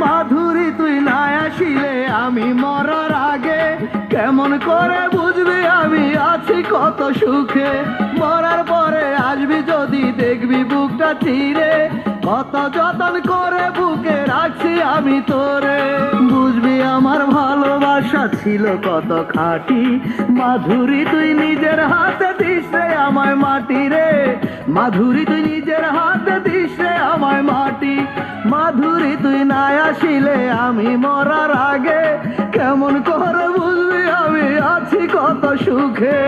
মাধুরী তুই না আসিলে আমি মরার আগে কেমন করে বুঝবি আমি আছি কত সুখে। মরার পরে আসবি যদি দেখবি বুকটা চিরে, কত যতন করে বুকে রাখছি আমি তোরে। বুঝবি আমার ভালোবাসা ছিল কত খাঁটি, মাধুরী তুই নিজের হাতে দিস রে আমায় মাটি রে। মাধুরী তুই নিজের হাতে দিস রে আমায় মাটি। মাধুরী তুই না আসিলে আমি মরার আগে কেমন করে বুঝবি আমি আছি কত সুখে।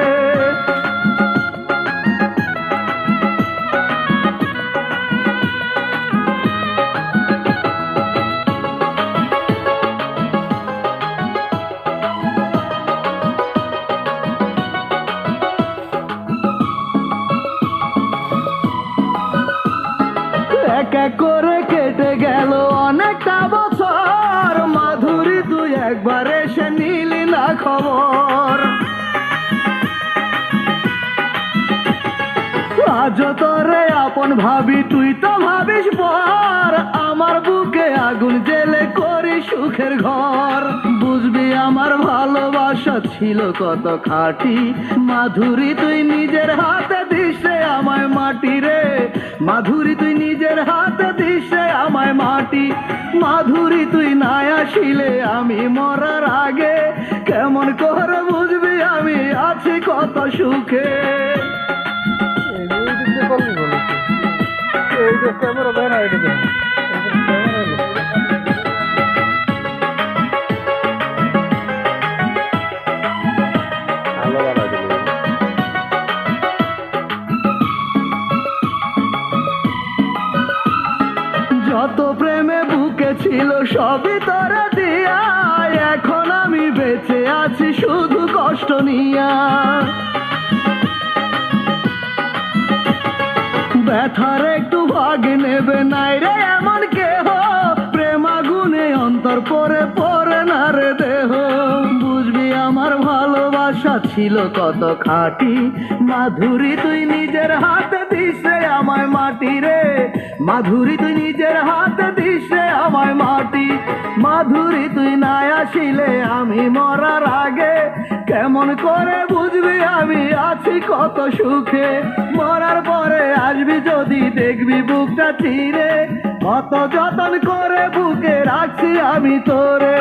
এক এক করে কেটে গেল অনেকটা বছর, মাধুরী তুই একবার এসে নিলি না খবর। আজ তোরে আপন ভাবি তুই তো ভাবিস পর, আমার বুকে আগুন জেলে করি সুখের ঘর। বুঝবি আমার ভালোবাসা ছিল কত খাঁটি, মাধুরী তুই নিজের হাতে দিস রে আমায় মাটি রে। মাধুরী তুই নিজের হাতে দিস রে আমায় মাটি। মাধুরী তুই না আসিলে আমি মরার আগে কেমন করে বুঝবি আমি আছি কত সুখে। ক্যামেরা দেয় না, এটা দেয় যত প্রেমে বুকে ছিল সবই তোরা দিয়া, এখন আমি বেঁচে আছি শুধু কষ্ট নিয়া। ব্যথার একটু ভাগ নেবে নাই রে এমন কেহ, প্রেম আগুনে অন্তর পরে পরে না রে দেহ। বুঝবি আমার ভালোবাসা ছিল কত খাঁটি, মাধুরী তুই নিজের হাতে দিস রে আমায় মাটি রে। মাধুরী তুই নিজের হাতে দিস রে আমায় মাটি। মাধুরী তুই না আসিলে আমি মরার আগে কেমন করে বুঝবি আমি আছি কত সুখে। মরার পরে আসবি যদি দেখবি বুকটা চিরে, কত যতন করে বুকে রাখছি আমি তোরে।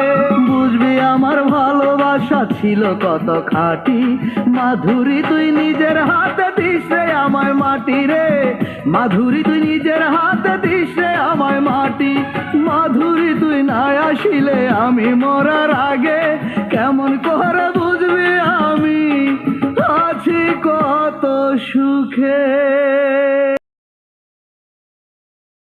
বুঝবি আমার ভালোবাসা ছিল কত খাঁটি, মাধুরী তুই নিজের হাতে দিস রে আমায় মাটি রে। মাধুরী তুই নিজের হাতে দিস রে আমায় মাটি। মাধুরী তুই না আসিলে আমি মরার আগে কেমন করে বুঝবি আমি আছি কত সুখে।